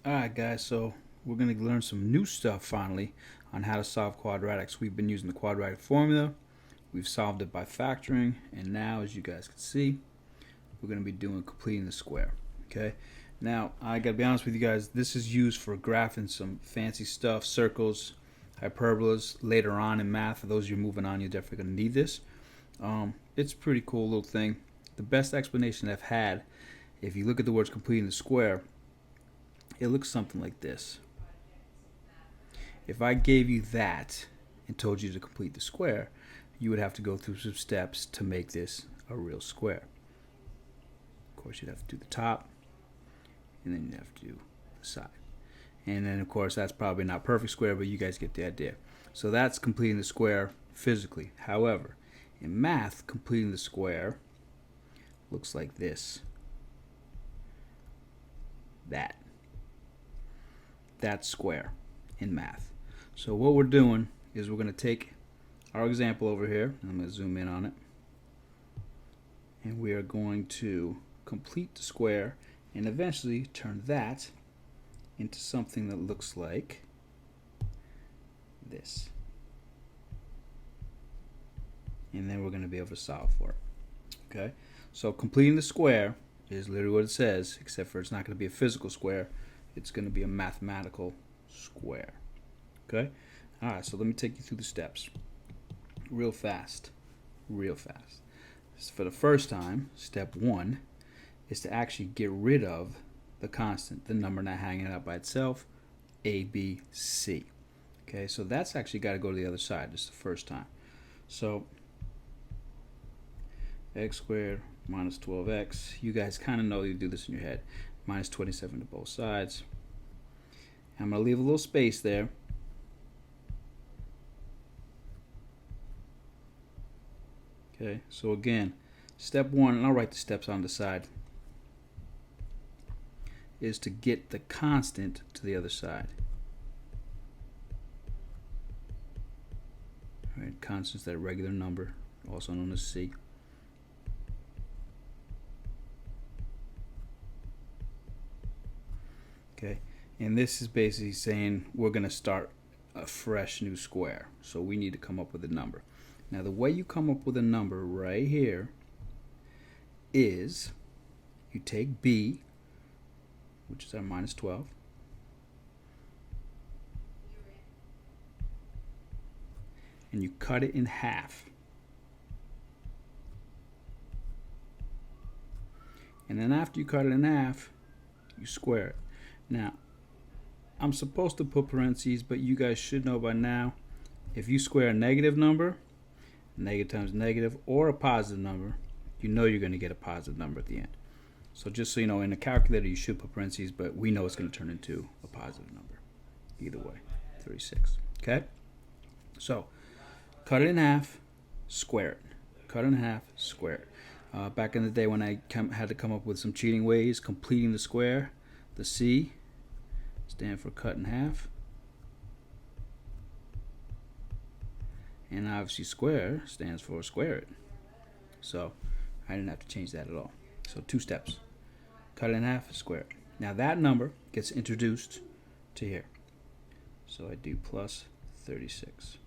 Alright guys, so we're going to learn some new stuff finally on how to solve quadratics. We've been using the quadratic formula, we've solved it by factoring, and now as you guys can see, we're going to be doing completing the square. Okay, now I gotta be honest with you guys, this is used for graphing some fancy stuff, circles, hyperbolas later on in math. For those of you moving on, you're definitely going to need this. It's a pretty cool little thing. The best explanation I've had, if you look at the words completing the square, it looks something like this. If I gave you that and told you to complete the square, you would have to go through some steps to make this a real square. Of course, you'd have to do the top, and then you'd have to do the side. And then, of course, that's probably not perfect square, but you guys get the idea. So that's completing the square physically. However, in math, completing the square looks like this. That's square in math. So what we're doing is we're going to take our example over here. I'm going to zoom in on it. And we are going to complete the square and eventually turn that into something that looks like this. And then we're going to be able to solve for it. Okay? So completing the square is literally what it says, except for it's not going to be a physical square. It's going to be a mathematical square. Okay? Alright, so let me take you through the steps. Real fast. So for the first time, step 1 is to actually get rid of the constant, the number not hanging out by itself, a, b, c. Okay, so that's actually got to go to the other side. This is the first time. So x squared minus 12x. You guys kind of know you do this in your head. Minus 27 to both sides. I'm going to leave a little space there. Okay, so again, step 1, and I'll write the steps on the side, is to get the constant to the other side. All right, constant's that regular number, also known as c. Okay, and this is basically saying we're going to start a fresh new square. So we need to come up with a number. Now the way you come up with a number right here is you take b, which is our minus 12, and you cut it in half. And then after you cut it in half, you square it. Now, I'm supposed to put parentheses, but you guys should know by now, if you square a negative number, negative times negative, or a positive number, you know you're going to get a positive number at the end. So just so you know, in a calculator you should put parentheses, but we know it's going to turn into a positive number. Either way, 36. Okay? So, cut it in half, square it. Cut it in half, square it. Back in the day when I had to come up with some cheating ways, completing the square, the C stand for cut in half, and obviously square stands for square it. So I didn't have to change that at all. So 2 steps. Cut it in half, square it. Now that number gets introduced to here. So I do plus 36.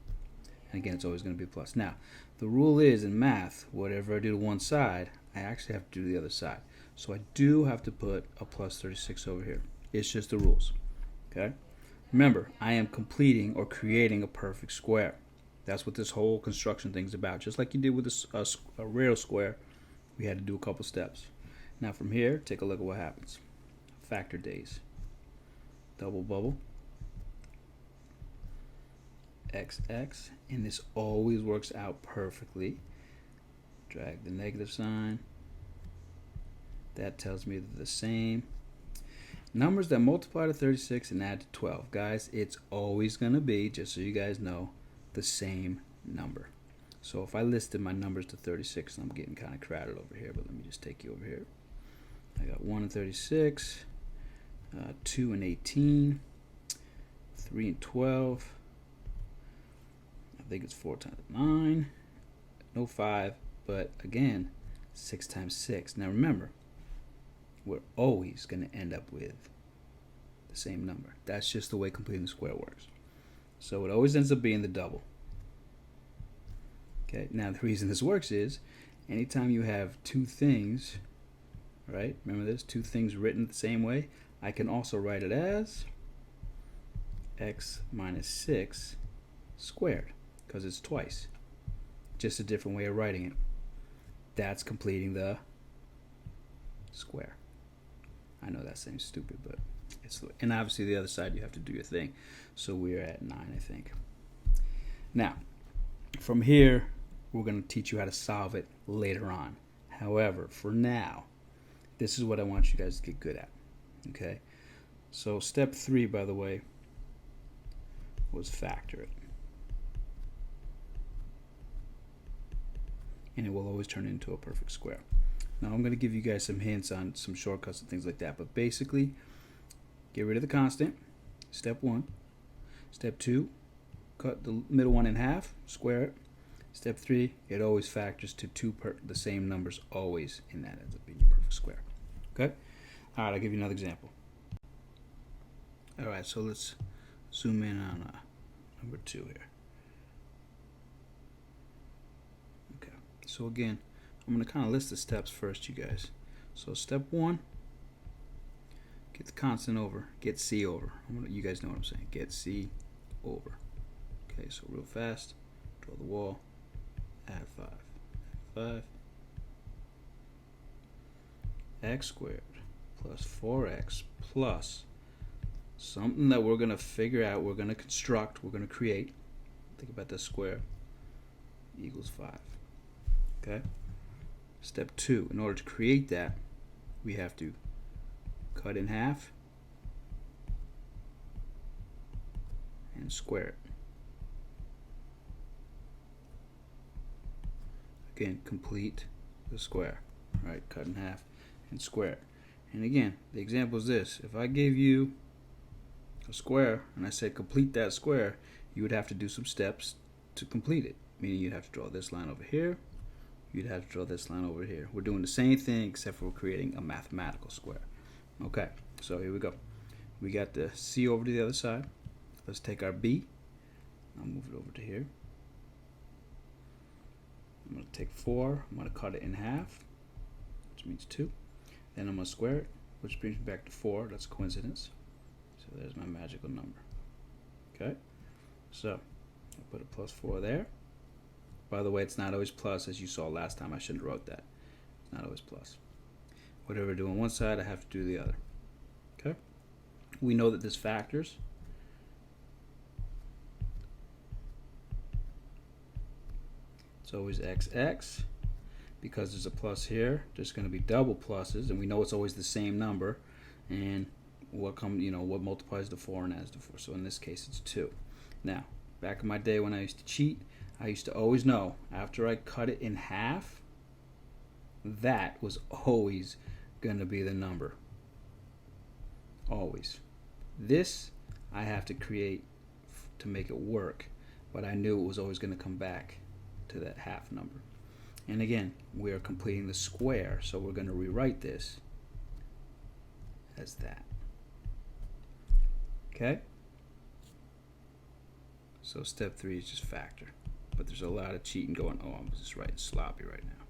And again, it's always going to be plus. Now, the rule is in math, whatever I do to one side, I actually have to do the other side. So I do have to put a plus 36 over here. It's just the rules. Okay? Remember, I am completing or creating a perfect square. That's what this whole construction thing is about. Just like you did with a real square, we had to do a couple steps. Now from here, take a look at what happens. Factor days. Double bubble. XX, and this always works out perfectly. Drag the negative sign. That tells me they're the same. Numbers that multiply to 36 and add to 12. Guys, it's always going to be, just so you guys know, the same number. So if I listed my numbers to 36, I'm getting kind of crowded over here, but let me just take you over here. I got 1 and 36, 2 and 18, 3 and 12. I think it's 4 times 9. No 5, but again, 6 times 6. Now remember, we're always going to end up with the same number. That's just the way completing the square works. So it always ends up being the double. Okay, now the reason this works is anytime you have two things, right? Remember this, two things written the same way, I can also write it as x minus 6 squared, because it's twice. Just a different way of writing it. That's completing the square. I know that seems stupid, but it's the way. And obviously the other side you have to do your thing. So we're at 9, I think. Now, from here, we're going to teach you how to solve it later on. However, for now, this is what I want you guys to get good at. Okay? So step 3, by the way, was factor it. And it will always turn into a perfect square. Now I'm going to give you guys some hints on some shortcuts and things like that, but basically, get rid of the constant, step 1. Step 2, cut the middle one in half, square it. Step 3, it always factors to the same numbers always, and that ends up being your perfect square. Okay? Alright, I'll give you another example. Alright, so let's zoom in on number 2 here. Okay, so again, I'm going to kind of list the steps first, you guys. So step 1, get the constant over, get C over. You guys know what I'm saying. Get C over. Okay, so real fast, draw the wall, add 5. Add 5. X squared plus 4x plus something that we're going to figure out, we're going to construct, we're going to create. Think about this square equals 5. Okay? Step 2, in order to create that, we have to cut in half and square it. Again, complete the square. Right, cut in half and square it. And again, the example is this. If I gave you a square and I said complete that square, you would have to do some steps to complete it. Meaning you'd have to draw this line over here. You'd have to draw this line over here. We're doing the same thing except for we're creating a mathematical square. Okay, so here we go. We got the C over to the other side. Let's take our B. I'll move it over to here. I'm going to take 4. I'm going to cut it in half, which means 2. Then I'm going to square it, which brings me back to 4. That's a coincidence. So there's my magical number. Okay, so I'll put a plus 4 there. By the way, it's not always plus, as you saw last time. I shouldn't have wrote that. It's not always plus. Whatever I do on one side, I have to do the other. Okay? We know that this factors. It's always XX. Because there's a plus here, there's going to be double pluses, and we know it's always the same number. And what multiplies to 4 and adds to 4. So in this case, it's 2. Now, back in my day when I used to cheat, I used to always know after I cut it in half, that was always going to be the number. Always. This I have to create to make it work, but I knew it was always going to come back to that half number. And again, we are completing the square, so we're going to rewrite this as that. Okay? So step 3 is just factor. But there's a lot of cheating going on. Oh, I'm just writing sloppy right now.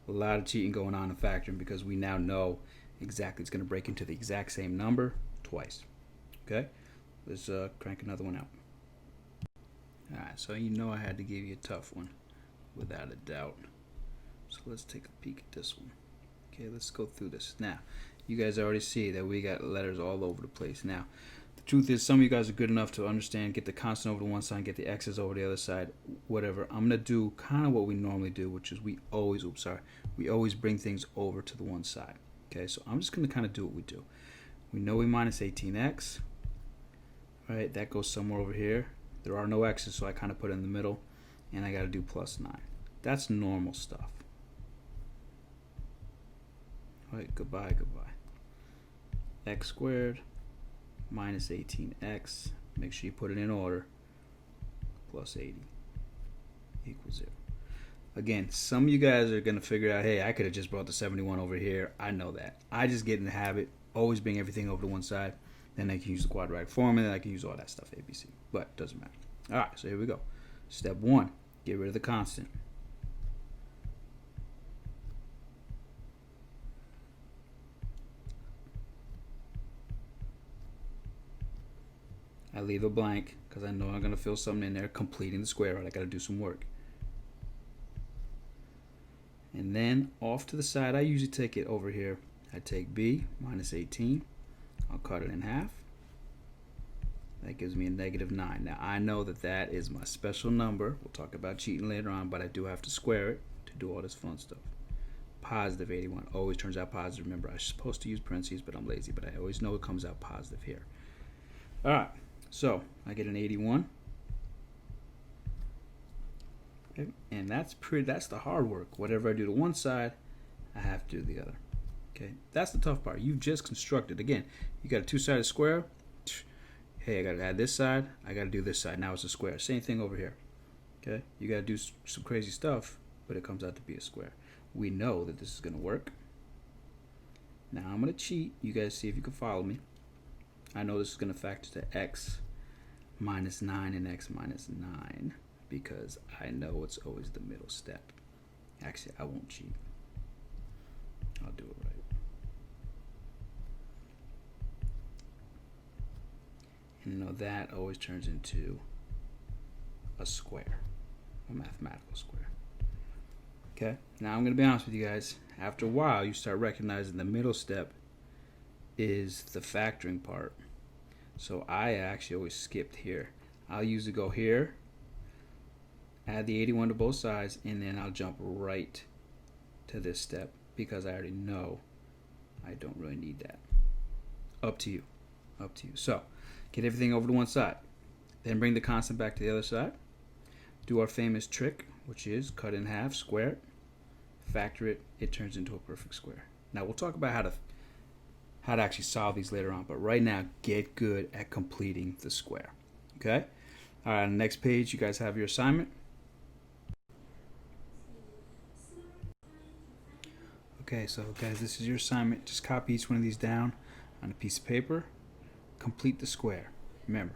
A lot of cheating going on in factoring because we now know exactly it's going to break into the exact same number twice. Okay? Let's crank another one out. Alright, so you know I had to give you a tough one, without a doubt. So let's take a peek at this one. Okay, let's go through this. Now, you guys already see that we got letters all over the place. Now, the truth is, some of you guys are good enough to understand, get the constant over to one side, get the x's over the other side, whatever. I'm going to do kind of what we normally do, which is we always bring things over to the one side. Okay, so I'm just going to kind of do what we do. We know we minus 18x, right? That goes somewhere over here. There are no x's, so I kind of put it in the middle, and I got to do plus 9. That's normal stuff. All right, goodbye. X squared minus 18x, make sure you put it in order, plus 80 equals 0. Again, some of you guys are going to figure out, hey, I could have just brought the 71 over here. I know that. I just get in the habit, always bring everything over to one side. Then I can use the quadratic formula, and I can use all that stuff, ABC. But it doesn't matter. All right, so here we go. Step 1, get rid of the constant. I leave a blank because I know I'm going to fill something in there, completing the square root. I got to do some work. And then off to the side, I usually take it over here. I take b minus 18. I'll cut it in half. That gives me a negative 9. Now I know that that is my special number. We'll talk about cheating later on, but I do have to square it to do all this fun stuff. Positive 81 always turns out positive. Remember, I was supposed to use parentheses, but I'm lazy. But I always know it comes out positive here. All right, so I get an 81. Okay, and that's the hard work. Whatever I do to one side, I have to do the other. Okay, that's the tough part. You've just constructed. Again, you got a two-sided square. Hey, I got to add this side. I got to do this side. Now it's a square. Same thing over here. Okay, you got to do some crazy stuff, but it comes out to be a square. We know that this is going to work. Now I'm going to cheat. You guys see if you can follow me. I know this is going to factor to x minus 9 and x minus 9 because I know it's always the middle step. Actually, I won't cheat. I'll do it right. And you know that always turns into a square, a mathematical square. Okay, now I'm going to be honest with you guys. After a while, you start recognizing the middle step is the factoring part. So I actually always skipped here. I'll usually go here, add the 81 to both sides, and then I'll jump right to this step because I already know I don't really need that. Up to you. Up to you. So get everything over to one side. Then bring the constant back to the other side. Do our famous trick, which is cut in half, square it, factor it, it turns into a perfect square. Now we'll talk about how to actually solve these later on, but right now get good at completing the square. Okay? All right, on the next page you guys have your assignment. Okay, so guys, this is your assignment. Just copy each one of these down on a piece of paper. Complete the square. Remember,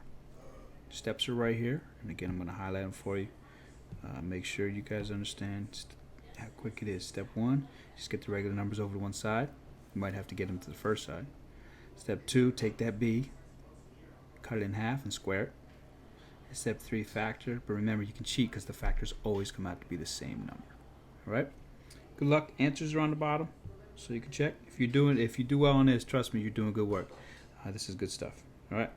steps are right here, and again I'm going to highlight them for you. Make sure you guys understand how quick it is. Step 1, just get the regular numbers over to one side. You might have to get them to the first side. Step 2, take that b, cut it in half and square it. Step 3, factor, but remember you can cheat because the factors always come out to be the same number. Alright? Good luck. Answers are on the bottom, so you can check. If you do well on this, trust me, you're doing good work. This is good stuff. Alright?